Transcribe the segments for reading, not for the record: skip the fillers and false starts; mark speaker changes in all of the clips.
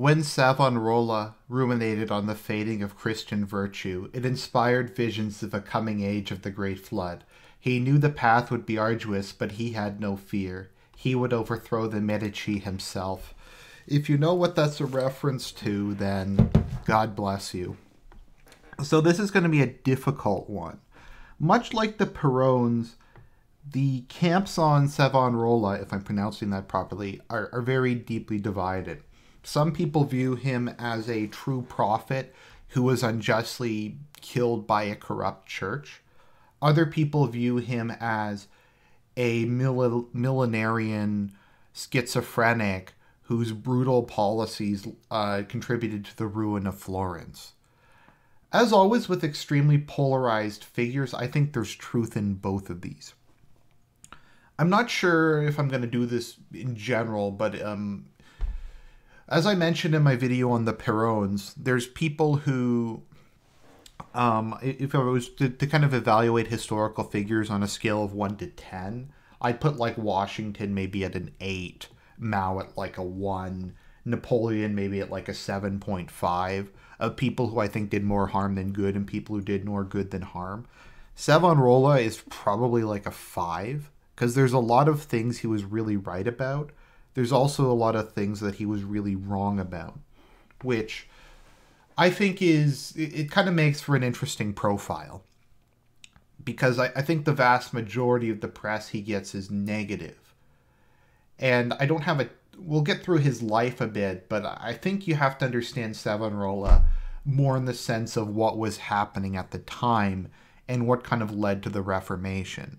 Speaker 1: When Savonarola ruminated on the fading of Christian virtue, it inspired visions of a coming age of the Great Flood. He knew the path would be arduous, but he had no fear. He would overthrow the Medici himself. If you know what that's a reference to, then God bless you. So this is going to be a difficult one. Much like the Perones, the camps on Savonarola, if I'm pronouncing that properly, are very deeply divided. Some people view him as a true prophet who was unjustly killed by a corrupt church. Other people view him as a millenarian schizophrenic whose brutal policies contributed to the ruin of Florence. As always with extremely polarized figures, I think there's truth in both of these. I'm not sure if I'm going to do this in general, but as I mentioned in my video on the Perones, there's people who, if I was to kind of evaluate historical figures on a scale of 1 to 10, I'd put like Washington maybe at an 8, Mao at like a 1, Napoleon maybe at like a 7.5, of people who I think did more harm than good and people who did more good than harm. Savonarola is probably like a 5, because there's a lot of things he was really right about. There's also a lot of things that he was really wrong about, which I think it kind of makes for an interesting profile. Because I think the vast majority of the press he gets is negative. And I don't have we'll get through his life a bit, but I think you have to understand Savonarola more in the sense of what was happening at the time and what kind of led to the Reformation.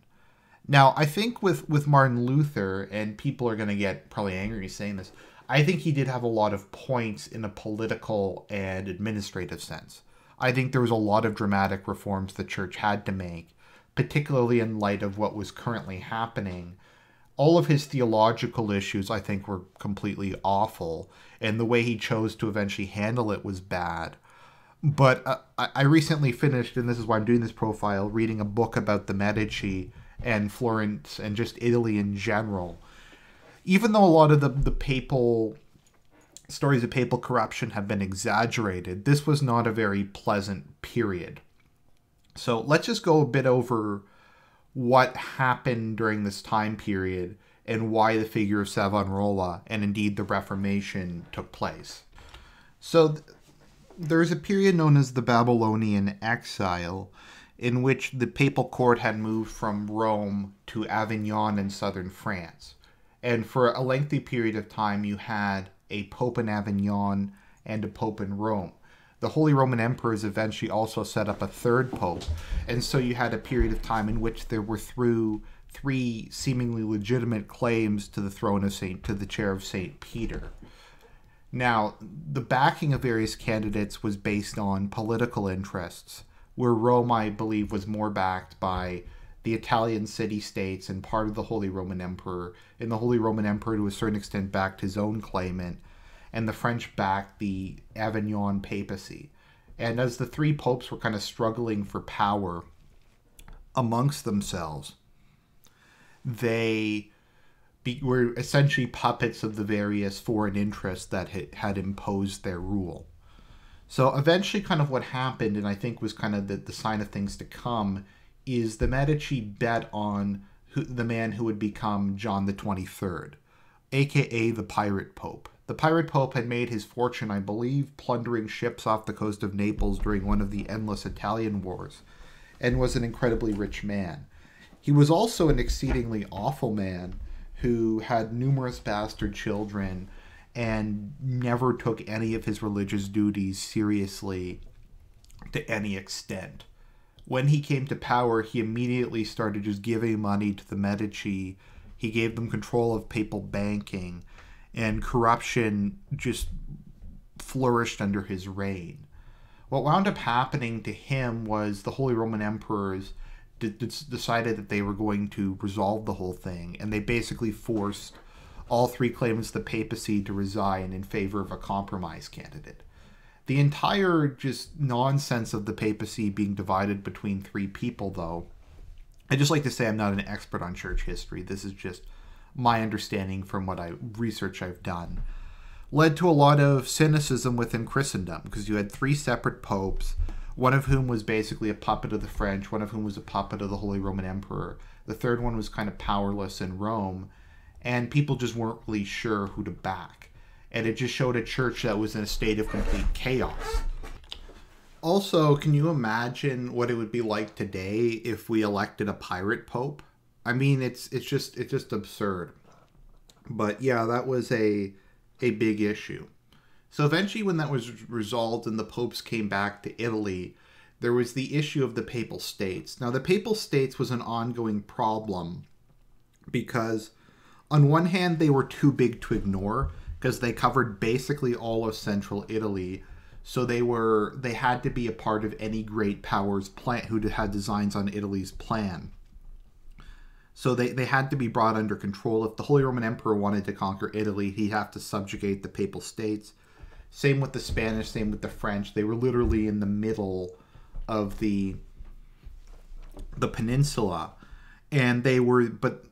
Speaker 1: Now, I think with Martin Luther, and people are going to get probably angry saying this, I think he did have a lot of points in a political and administrative sense. I think there was a lot of dramatic reforms the church had to make, particularly in light of what was currently happening. All of his theological issues, I think, were completely awful, and the way he chose to eventually handle it was bad. But I recently finished, and this is why I'm doing this profile, reading a book about the Medici and Florence and just Italy in general. Even though a lot of the papal stories of papal corruption have been exaggerated, this was not a very pleasant period. So let's just go a bit over what happened during this time period and why the figure of Savonarola and indeed the Reformation took place. So there's a period known as the Babylonian Exile, in which the papal court had moved from Rome to Avignon in southern France. And for a lengthy period of time, you had a pope in Avignon and a pope in Rome. The Holy Roman Emperors eventually also set up a third pope, and so you had a period of time in which there were three seemingly legitimate claims to the throne of to the chair of St. Peter. Now, the backing of various candidates was based on political interests, where Rome, I believe, was more backed by the Italian city-states and part of the Holy Roman Emperor, and the Holy Roman Emperor to a certain extent backed his own claimant, and the French backed the Avignon papacy. And as the three popes were kind of struggling for power amongst themselves, they were essentially puppets of the various foreign interests that had imposed their rule. So eventually kind of what happened, and I think was kind of the sign of things to come, is the Medici bet on the man who would become John the 23rd, aka the Pirate Pope. The Pirate Pope had made his fortune, I believe, plundering ships off the coast of Naples during one of the endless Italian wars, and was an incredibly rich man. He was also an exceedingly awful man who had numerous bastard children and never took any of his religious duties seriously to any extent. When he came to power, he immediately started just giving money to the Medici. He gave them control of papal banking, and corruption just flourished under his reign. What wound up happening to him was the Holy Roman Emperors decided that they were going to resolve the whole thing, and they basically forced all three claimants of the papacy to resign in favor of a compromise candidate. The entire just nonsense of the papacy being divided between three people, though, I just like to say I'm not an expert on church history. This is just my understanding from what research I've done, led to a lot of cynicism within Christendom, because you had three separate popes, one of whom was basically a puppet of the French, one of whom was a puppet of the Holy Roman Emperor. The third one was kind of powerless in Rome, and people just weren't really sure who to back. And it just showed a church that was in a state of complete chaos. Also, can you imagine what it would be like today if we elected a pirate pope? I mean, it's just absurd. But yeah, that was a big issue. So eventually, when that was resolved and the popes came back to Italy, there was the issue of the Papal States. Now, the Papal States was an ongoing problem because, on one hand, they were too big to ignore because they covered basically all of central Italy. So they had to be a part of any great power's plan who had designs on Italy's plan. So they had to be brought under control. If the Holy Roman Emperor wanted to conquer Italy, he'd have to subjugate the Papal States. Same with the Spanish, same with the French. They were literally in the middle of the peninsula. And they were, but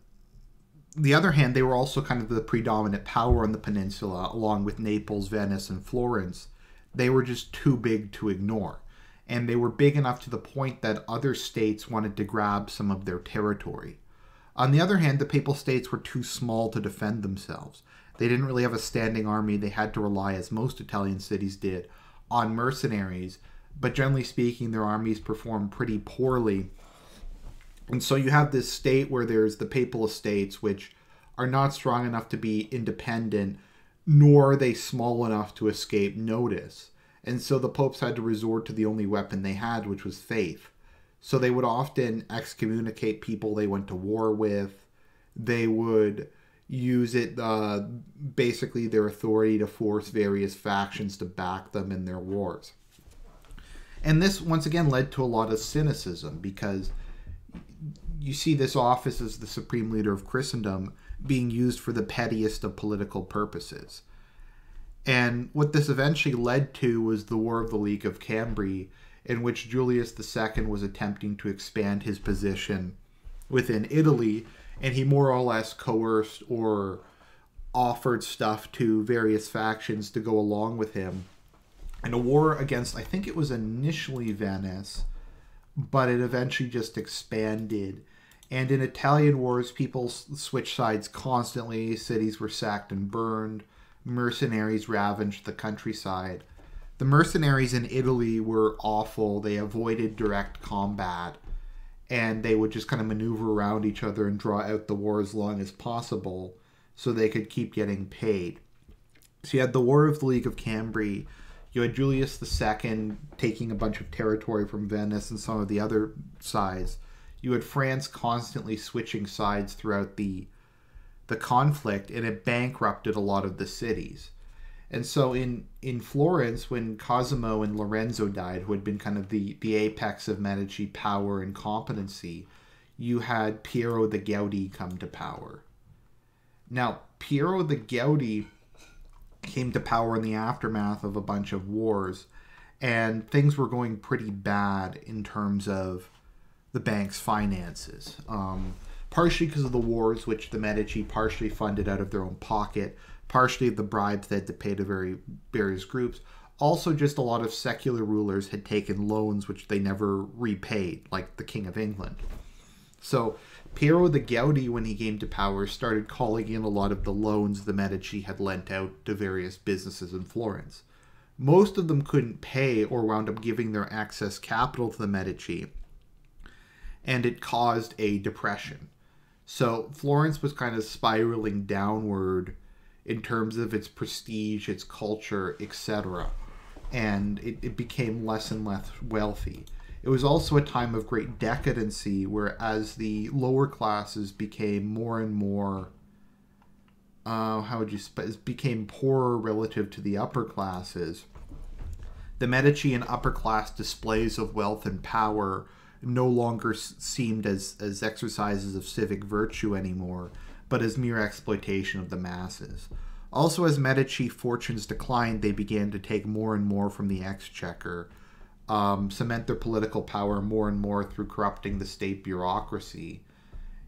Speaker 1: on the other hand, they were also kind of the predominant power on the peninsula, along with Naples, Venice, and Florence. They were just too big to ignore. And they were big enough to the point that other states wanted to grab some of their territory. On the other hand, the Papal States were too small to defend themselves. They didn't really have a standing army. They had to rely, as most Italian cities did, on mercenaries. But generally speaking, their armies performed pretty poorly. And so you have this state where there's the Papal Estates, which are not strong enough to be independent, nor are they small enough to escape notice. And so the popes had to resort to the only weapon they had, which was faith. So they would often excommunicate people they went to war with. They would use it, basically their authority, to force various factions to back them in their wars. And this, once again, led to a lot of cynicism, because you see this office as the supreme leader of Christendom being used for the pettiest of political purposes. And what this eventually led to was the War of the League of Cambrai, in which Julius II was attempting to expand his position within Italy, and he more or less coerced or offered stuff to various factions to go along with him. And a war against, I think it was initially Venice, but it eventually just expanded. And in Italian wars, people switched sides constantly. Cities were sacked and burned. Mercenaries ravaged the countryside. The mercenaries in Italy were awful. They avoided direct combat, and they would just kind of maneuver around each other and draw out the war as long as possible so they could keep getting paid. So you had the War of the League of Cambrai. You had Julius II taking a bunch of territory from Venice and some of the other sides. You had France constantly switching sides throughout the conflict, and it bankrupted a lot of the cities. And so in Florence, when Cosimo and Lorenzo died, who had been kind of the apex of Medici power and competency, you had Piero the Gouty come to power. Now, Piero the Gouty came to power in the aftermath of a bunch of wars, and things were going pretty bad in terms of the bank's finances. Partially because of the wars, which the Medici partially funded out of their own pocket, partially the bribes they had to pay to various groups. Also, just a lot of secular rulers had taken loans which they never repaid, like the King of England. So Piero the Gouty, when he came to power, started calling in a lot of the loans the Medici had lent out to various businesses in Florence. Most of them couldn't pay or wound up giving their excess capital to the Medici, and it caused a depression. So Florence was kind of spiraling downward in terms of its prestige, its culture, etc. And it became less and less wealthy. It was also a time of great decadency, where as the lower classes became more and more, became poorer relative to the upper classes, the Medici and upper class displays of wealth and power no longer seemed as exercises of civic virtue anymore, but as mere exploitation of the masses. Also, as Medici fortunes declined, they began to take more and more from the exchequer, cement their political power more and more through corrupting the state bureaucracy.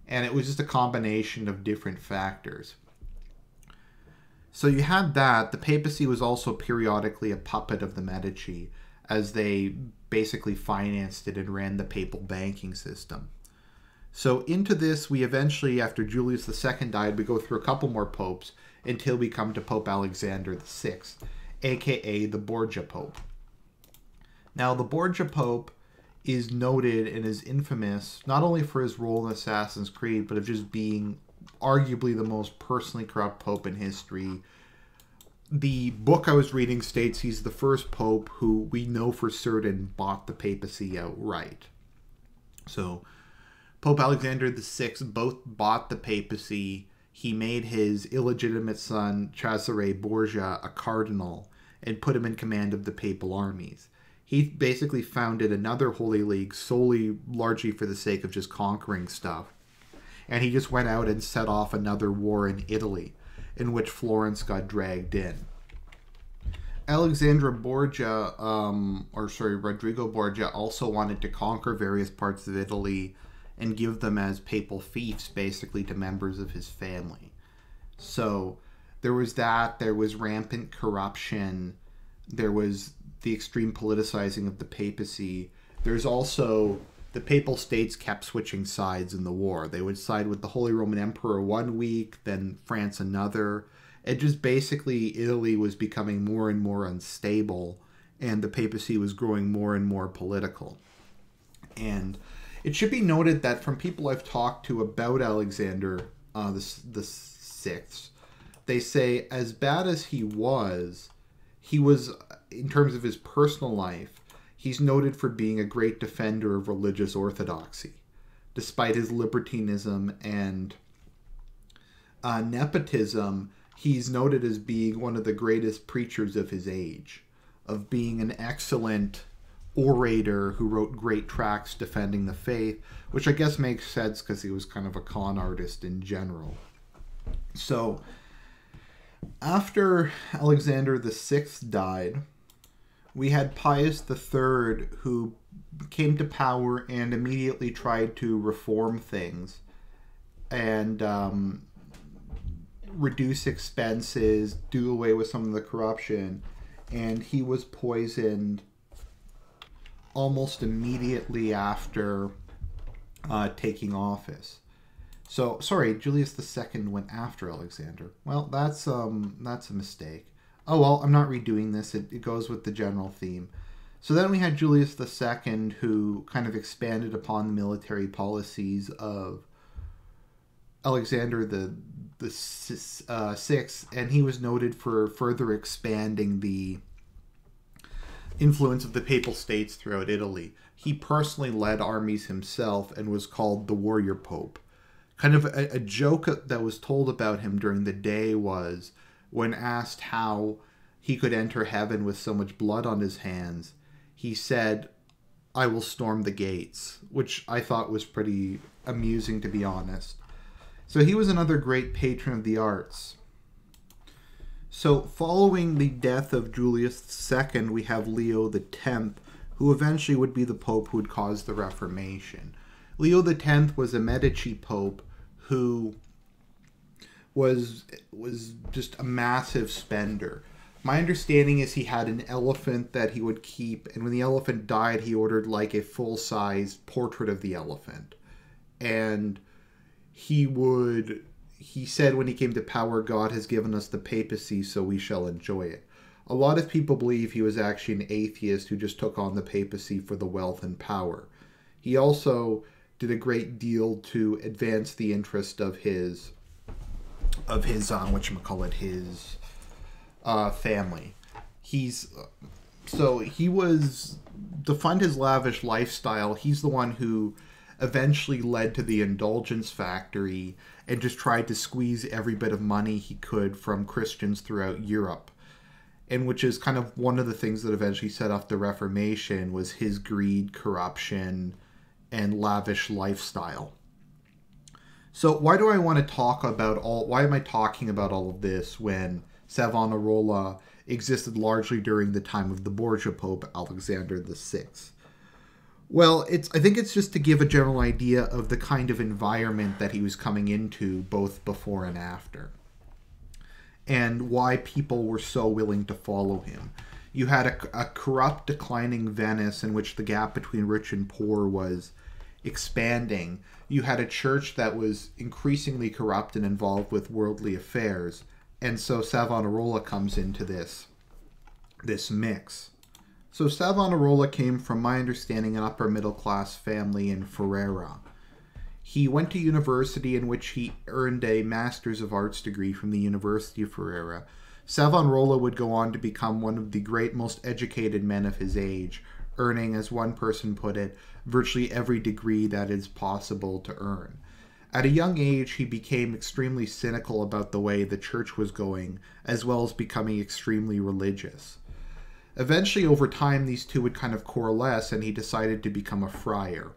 Speaker 1: And it was just a combination of different factors. So you had that. The papacy was also periodically a puppet of the Medici, as they basically financed it and ran the papal banking system. So into this, we eventually, after Julius II died, we go through a couple more popes until we come to Pope Alexander VI, aka the Borgia Pope. Now, the Borgia Pope is noted and is infamous not only for his role in Assassin's Creed, but of just being arguably the most personally corrupt pope in history. The book I was reading states he's the first pope who we know for certain bought the papacy outright. So, Pope Alexander VI both bought the papacy. He made his illegitimate son, Cesare Borgia, a cardinal and put him in command of the papal armies. He basically founded another Holy League solely, largely for the sake of just conquering stuff. And he just went out and set off another war in Italy, in which Florence got dragged in. Rodrigo Borgia also wanted to conquer various parts of Italy and give them as papal fiefs, basically, to members of his family. So there was that, there was rampant corruption, there was the extreme politicizing of the papacy. There's also the Papal States kept switching sides in the war. They would side with the Holy Roman Emperor one week, then France another. It just basically, Italy was becoming more and more unstable, and the papacy was growing more and more political. And it should be noted that from people I've talked to about Alexander the Sixth, they say as bad as he was, in terms of his personal life, he's noted for being a great defender of religious orthodoxy. Despite his libertinism and nepotism, he's noted as being one of the greatest preachers of his age, of being an excellent orator who wrote great tracts defending the faith, which I guess makes sense because he was kind of a con artist in general. So, after Alexander VI died, we had Pius III, who came to power and immediately tried to reform things and reduce expenses, do away with some of the corruption, and he was poisoned almost immediately after taking office. So, sorry, Julius II went after Alexander. Well, that's a mistake. Oh, well, I'm not redoing this. It goes with the general theme. So then we had Julius II, who kind of expanded upon the military policies of Alexander the Sixth, and he was noted for further expanding the influence of the Papal States throughout Italy. He personally led armies himself and was called the Warrior Pope. Kind of a joke that was told about him during the day was, when asked how he could enter heaven with so much blood on his hands, he said, "I will storm the gates," which I thought was pretty amusing, to be honest. So he was another great patron of the arts. So following the death of Julius II, we have Leo X, who eventually would be the pope who would cause the Reformation. Leo X was a Medici pope who was just a massive spender. My understanding is he had an elephant that he would keep, and when the elephant died, he ordered like a full-size portrait of the elephant. And he said when he came to power, God has given us the papacy, so we shall enjoy it. A lot of people believe he was actually an atheist who just took on the papacy for the wealth and power. He also did a great deal to advance the interest of his family. He was, to fund his lavish lifestyle, he's the one who eventually led to the indulgence factory and just tried to squeeze every bit of money he could from Christians throughout Europe. And which is kind of one of the things that eventually set off the Reformation, was his greed, corruption, and lavish lifestyle. So why am I talking about all of this when Savonarola existed largely during the time of the Borgia Pope, Alexander VI? Well, I think it's just to give a general idea of the kind of environment that he was coming into both before and after. and why people were so willing to follow him. You had a corrupt, declining Venice in which the gap between rich and poor was expanding. You had a church that was increasingly corrupt and involved with worldly affairs. And so Savonarola comes into this mix. So Savonarola came, from my understanding, an upper middle class family in Ferrara. He went to university, in which he earned a Master's of Arts degree from the University of Ferrara. Savonarola would go on to become one of the great, most educated men of his age, earning, as one person put it, virtually every degree that is possible to earn. At a young age, he became extremely cynical about the way the church was going, as well as becoming extremely religious. Eventually, over time, these two would kind of coalesce, and he decided to become a friar.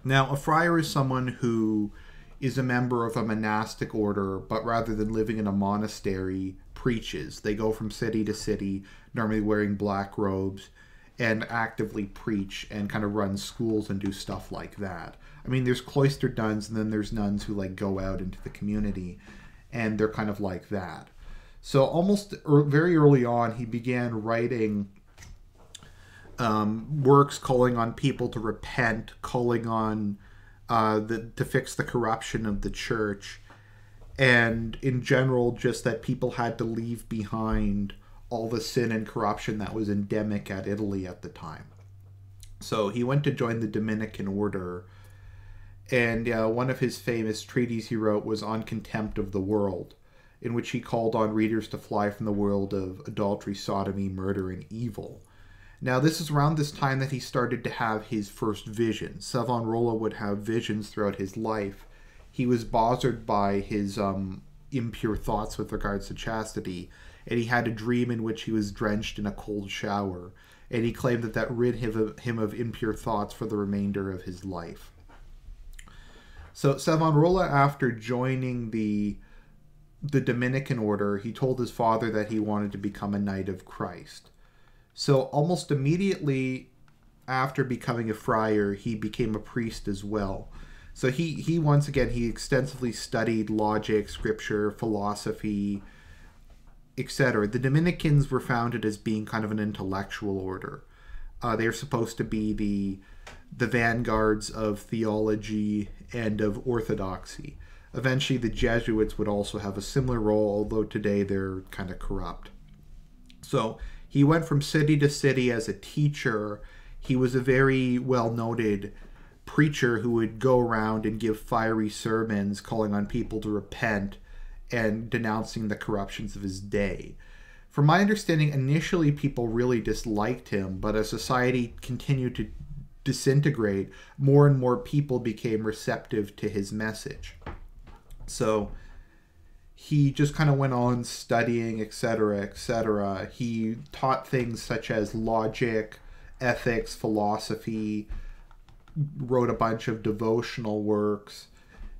Speaker 1: Now, a friar is someone who is a member of a monastic order, but rather than living in a monastery, preaches. They go from city to city, normally wearing black robes, and actively preach and kind of run schools and do stuff like that. I mean, there's cloistered nuns, and then there's nuns who like go out into the community, and they're kind of like that. So almost very early on, he began writing works calling on people to repent, calling on to fix the corruption of the church, and in general, just that people had to leave behind all the sin and corruption that was endemic at Italy at the time. So he went to join the Dominican order, and one of his famous treatises he wrote was on Contempt of the World, in which he called on readers to fly from the world of adultery, sodomy, murder, and evil. Now, this is around this time that he started to have his first visions. Savonarola would have visions throughout his life. He was bothered by his impure thoughts with regards to chastity, and he had a dream in which he was drenched in a cold shower, and he claimed that that rid him of impure thoughts for the remainder of his life. So Savonarola, after joining the Dominican order, he told his father that he wanted to become a Knight of Christ. So almost immediately after becoming a friar, he became a priest as well. So he once again, he extensively studied logic, scripture, philosophy, etc. The Dominicans were founded as being kind of an intellectual order. They're supposed to be the vanguards of theology and of orthodoxy. Eventually, the Jesuits would also have a similar role, although today they're kind of corrupt. So he went from city to city as a teacher. He was a very well-noted preacher who would go around and give fiery sermons calling on people to repent and denouncing the corruptions of his day. From my understanding, initially people really disliked him, but as society continued to disintegrate, more and more people became receptive to his message. So he just kind of went on studying, etc., etc. He taught things such as logic, ethics, philosophy, wrote a bunch of devotional works.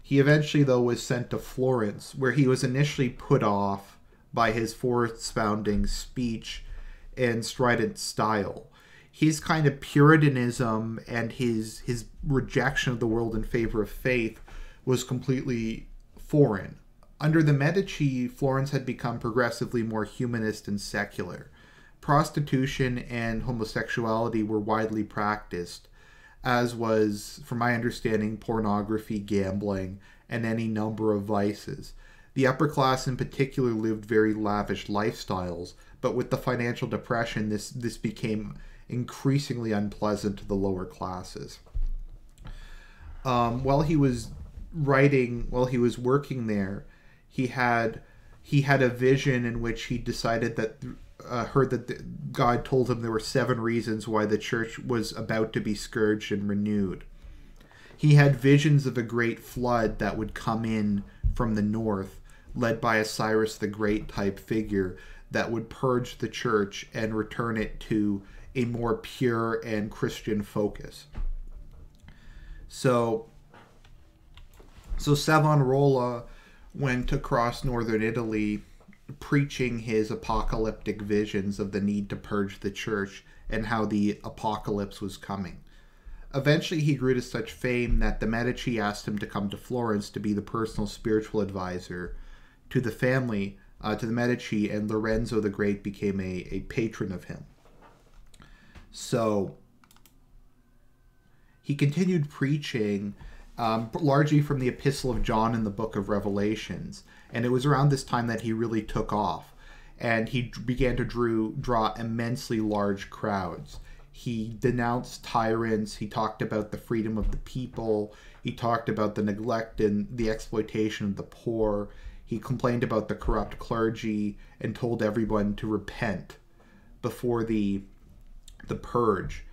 Speaker 1: He eventually, though, was sent to Florence, where he was initially put off by his forth-spounding speech and strident style. His kind of Puritanism and his rejection of the world in favor of faith was completely foreign. Under the Medici, Florence had become progressively more humanist and secular. Prostitution and homosexuality were widely practiced, as was, from my understanding, pornography, gambling, and any number of vices. The upper class in particular lived very lavish lifestyles, but with the financial depression, this became increasingly unpleasant to the lower classes. While he was working there, he had a vision in which he decided that heard that God told him there were 7 reasons why the church was about to be scourged and renewed. He had visions of a great flood that would come in from the north, led by a Cyrus the Great type figure that would purge the church and return it to a more pure and Christian focus. So Savonarola went across northern Italy preaching his apocalyptic visions of the need to purge the church and how the apocalypse was coming. Eventually, he grew to such fame that the Medici asked him to come to Florence to be the personal spiritual advisor to the family to the Medici, and Lorenzo the Great became a patron of him. So he continued preaching largely from the Epistle of John and the Book of Revelations. And it was around this time that he really took off. And he began to draw immensely large crowds. He denounced tyrants. He talked about the freedom of the people. He talked about the neglect and the exploitation of the poor. He complained about the corrupt clergy and told everyone to repent before the purge.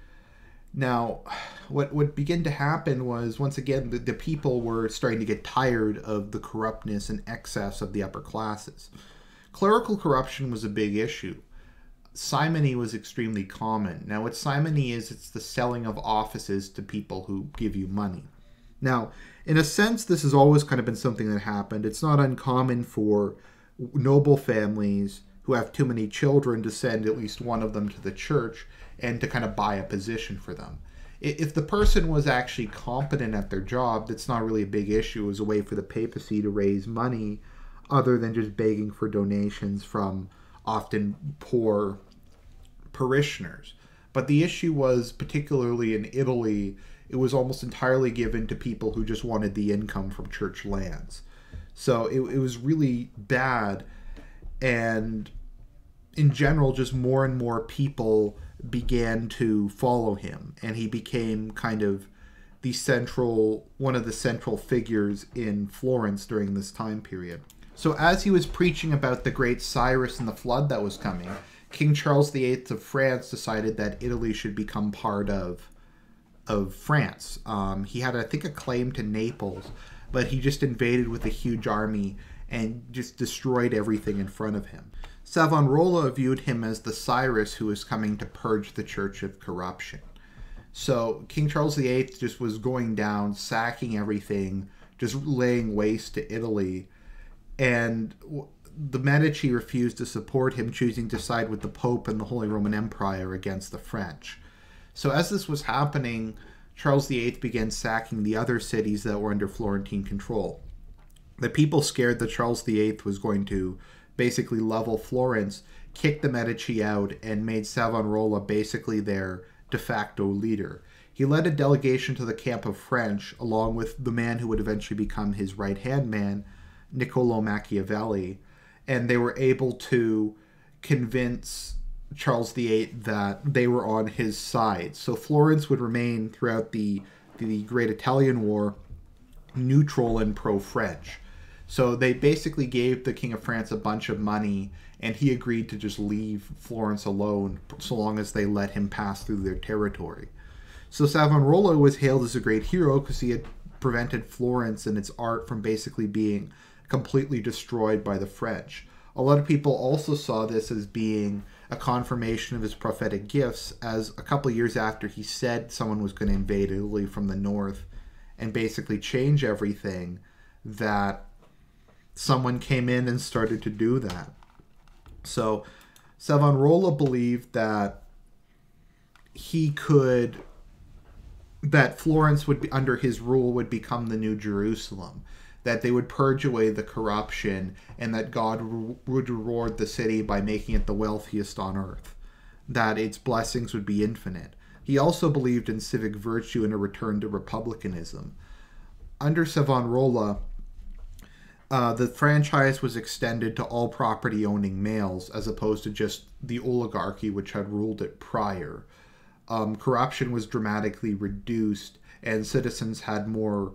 Speaker 1: Now, what began to happen was, once again, the people were starting to get tired of the corruptness and excess of the upper classes. Clerical corruption was a big issue. Simony was extremely common. Now, what simony is, it's the selling of offices to people who give you money. Now, in a sense, this has always kind of been something that happened. It's not uncommon for noble families who have too many children to send at least one of them to the church and to kind of buy a position for them. If the person was actually competent at their job, that's not really a big issue. It was a way for the papacy to raise money other than just begging for donations from often poor parishioners. But the issue was, particularly in Italy, it was almost entirely given to people who just wanted the income from church lands. So it was really bad, and in general, just more and more people began to follow him, and he became kind of one of the central figures in Florence during this time period. So as he was preaching about the great Cyrus and the flood that was coming, King Charles VIII of France decided that Italy should become part of France. He had, I think, a claim to Naples, but he just invaded with a huge army and just destroyed everything in front of him. Savonarola viewed him as the Cyrus who was coming to purge the church of corruption. So King Charles VIII just was going down, sacking everything, just laying waste to Italy. And the Medici refused to support him, choosing to side with the Pope and the Holy Roman Empire against the French. So as this was happening, Charles VIII began sacking the other cities that were under Florentine control. The people, scared that Charles VIII was going to basically level Florence, kicked the Medici out and made Savonarola basically their de facto leader. He led a delegation to the camp of French, along with the man who would eventually become his right-hand man, Niccolò Machiavelli, and they were able to convince Charles VIII that they were on his side. So Florence would remain throughout the Great Italian War neutral and pro-French. So they basically gave the King of France a bunch of money, and he agreed to just leave Florence alone so long as they let him pass through their territory. So Savonarola was hailed as a great hero because he had prevented Florence and its art from basically being completely destroyed by the French. A lot of people also saw this as being a confirmation of his prophetic gifts, as a couple of years after he said someone was going to invade Italy from the north and basically change everything, that someone came in and started to do that. So Savonarola believed that that Florence would be, under his rule, would become the new Jerusalem, that they would purge away the corruption, and that God would reward the city by making it the wealthiest on earth, that its blessings would be infinite. He also believed in civic virtue and a return to republicanism. Under Savonarola, the franchise was extended to all property-owning males, as opposed to just the oligarchy which had ruled it prior. Corruption was dramatically reduced, and citizens had more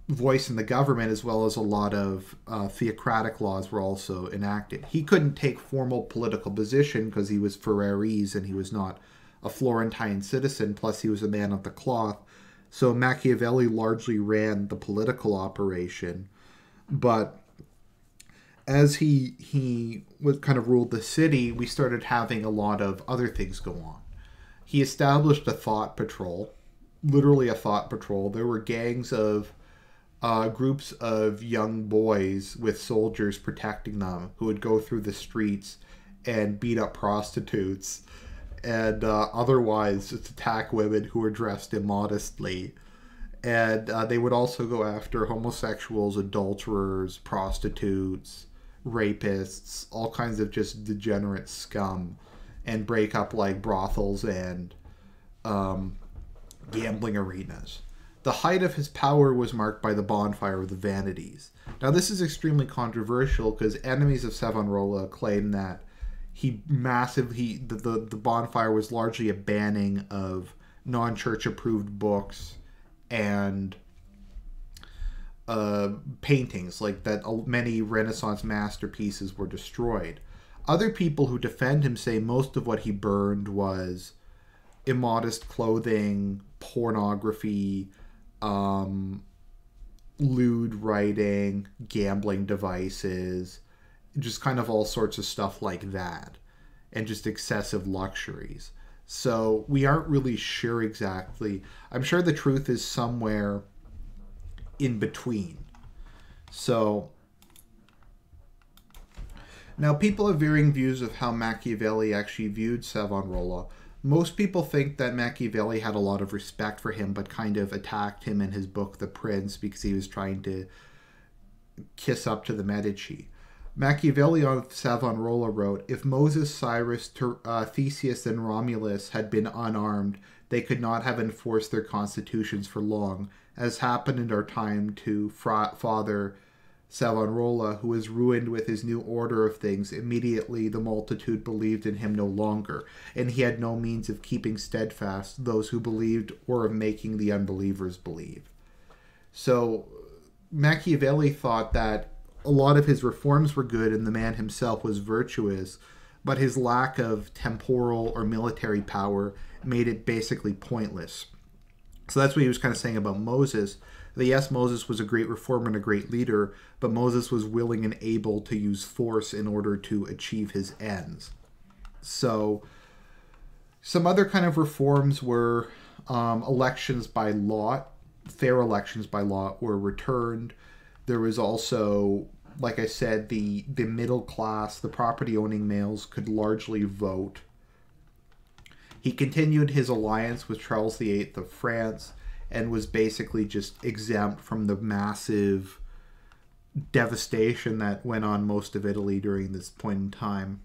Speaker 1: voice in the government, as well as a lot of theocratic laws were also enacted. He couldn't take formal political position because he was Ferrarese and he was not a Florentine citizen, plus he was a man of the cloth. So Machiavelli largely ran the political operation. But as he was kind of ruled the city, we started having a lot of other things go on. He established a thought patrol, literally a thought patrol. There were gangs of groups of young boys with soldiers protecting them who would go through the streets and beat up prostitutes and otherwise just attack women who were dressed immodestly. And they would also go after homosexuals, adulterers, prostitutes, rapists, all kinds of just degenerate scum, and break up like brothels and gambling arenas. The height of his power was marked by the bonfire of the Vanities. Now, this is extremely controversial because enemies of Savonarola claim that the bonfire was largely a banning of non-church approved books and paintings, like that many Renaissance masterpieces were destroyed. Other people who defend him say most of what he burned was immodest clothing, pornography, lewd writing, gambling devices, just kind of all sorts of stuff like that, and just excessive luxuries. So we aren't really sure exactly. I'm sure the truth is somewhere in between. So now people have varying views of how Machiavelli actually viewed Savonarola. Most people think that Machiavelli had a lot of respect for him, but kind of attacked him in his book The Prince because he was trying to kiss up to the Medici. Machiavelli on Savonarola wrote, "If Moses, Cyrus, Theseus, and Romulus had been unarmed, they could not have enforced their constitutions for long, as happened in our time to Father Savonarola, who was ruined with his new order of things. Immediately the multitude believed in him no longer, and he had no means of keeping steadfast those who believed or of making the unbelievers believe." So Machiavelli thought that a lot of his reforms were good and the man himself was virtuous, but his lack of temporal or military power made it basically pointless. So that's what he was kind of saying about Moses. That yes, Moses was a great reformer and a great leader, but Moses was willing and able to use force in order to achieve his ends. So some other kind of reforms were elections by lot. Fair elections by lot were returned. There was also, like I said, the middle class, the property-owning males could largely vote. He continued his alliance with Charles VIII of France and was basically just exempt from the massive devastation that went on most of Italy during this point in time.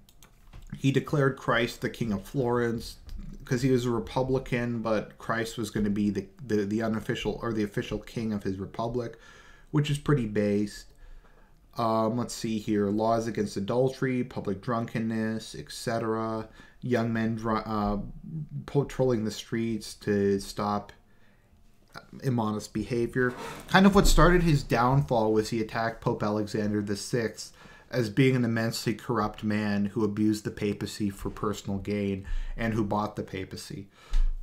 Speaker 1: He declared Christ the King of Florence because he was a Republican, but Christ was going to be the unofficial or the official king of his republic, which is pretty based. Let's see here. Laws against adultery, public drunkenness, etc. Young men patrolling the streets to stop immodest behavior. Kind of what started his downfall was he attacked Pope Alexander VI as being an immensely corrupt man who abused the papacy for personal gain and who bought the papacy.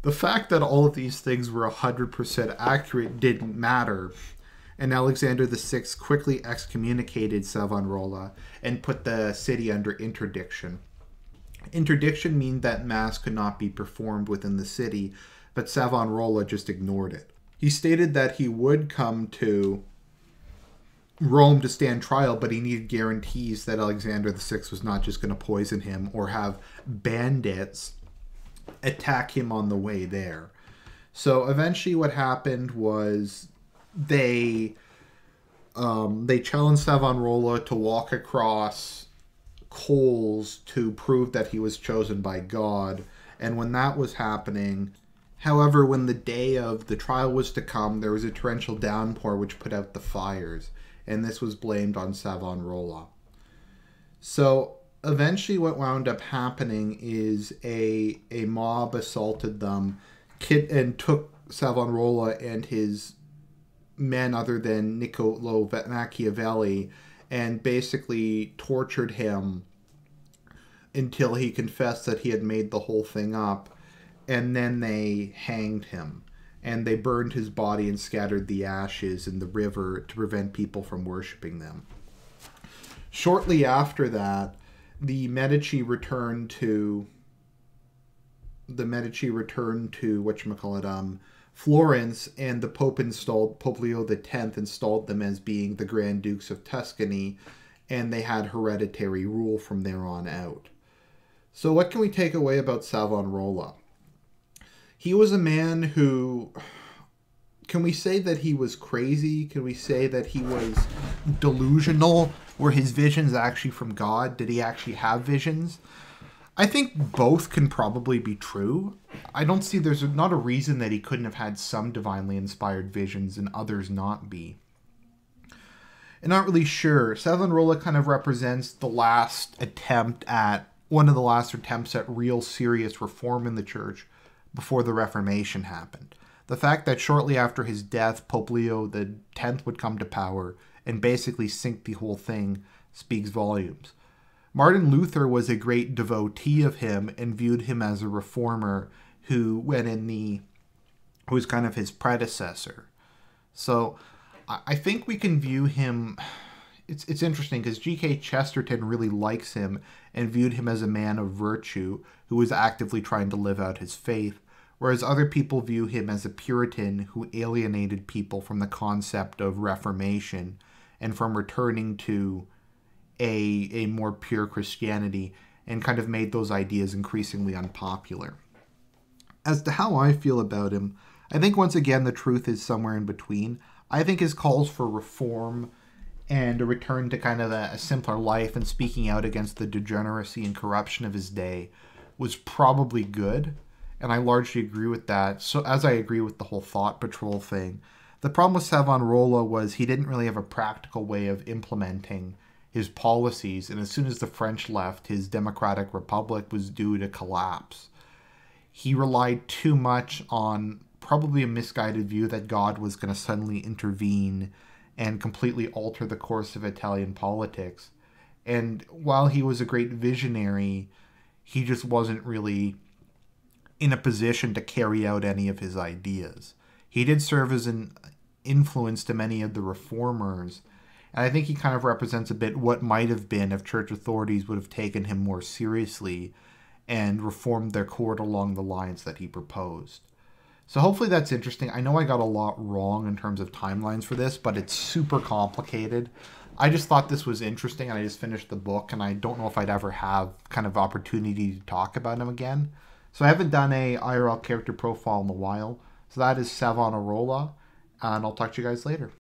Speaker 1: The fact that all of these things were 100% accurate didn't matter, and Alexander VI quickly excommunicated Savonarola and put the city under interdiction. Interdiction means that mass could not be performed within the city, but Savonarola just ignored it. He stated that he would come to Rome to stand trial, but he needed guarantees that Alexander VI was not just going to poison him or have bandits attack him on the way there. So eventually what happened was they challenged Savonarola to walk across coals to prove that he was chosen by God. And when that was happening, however, when the day of the trial was to come, there was a torrential downpour which put out the fires, and this was blamed on Savonarola. So eventually what wound up happening is a mob assaulted them and took Savonarola and his men other than Niccolo Machiavelli and basically tortured him until he confessed that he had made the whole thing up, and then they hanged him and they burned his body and scattered the ashes in the river to prevent people from worshiping them. Shortly after that, the Medici returned to Florence, and the Pope Leo X installed them as being the Grand Dukes of Tuscany, and they had hereditary rule from there on out. So what can we take away about Savonarola? He was a man who, can we say that he was crazy? Can we say that he was delusional? Were his visions actually from God? Did he actually have visions? I think both can probably be true. I don't see there's not a reason that he couldn't have had some divinely inspired visions and others not be. I'm not really sure. Savonarola kind of represents the last attempt at, one of the last attempts at real serious reform in the church before the Reformation happened. The fact that shortly after his death, Pope Leo X would come to power and basically sink the whole thing speaks volumes. Martin Luther was a great devotee of him and viewed him as a reformer who was kind of his predecessor. So I think we can view him. It's interesting because G.K. Chesterton really likes him and viewed him as a man of virtue who was actively trying to live out his faith, whereas other people view him as a Puritan who alienated people from the concept of Reformation and from returning to a more pure Christianity, and kind of made those ideas increasingly unpopular. As to how I feel about him, I think once again the truth is somewhere in between. I think his calls for reform and a return to kind of a simpler life and speaking out against the degeneracy and corruption of his day was probably good, and I largely agree with that. So as I agree with the whole thought patrol thing, the problem with Savonarola was he didn't really have a practical way of implementing his policies, and as soon as the French left, his democratic republic was due to collapse. He relied too much on probably a misguided view that God was going to suddenly intervene and completely alter the course of Italian politics. And while he was a great visionary, he just wasn't really in a position to carry out any of his ideas. He did serve as an influence to many of the reformers, and I think he kind of represents a bit what might have been if church authorities would have taken him more seriously and reformed their court along the lines that he proposed. So hopefully that's interesting. I know I got a lot wrong in terms of timelines for this, but it's super complicated. I just thought this was interesting, and I just finished the book, and I don't know if I'd ever have kind of opportunity to talk about him again. So I haven't done a IRL character profile in a while. So that is Savonarola, and I'll talk to you guys later.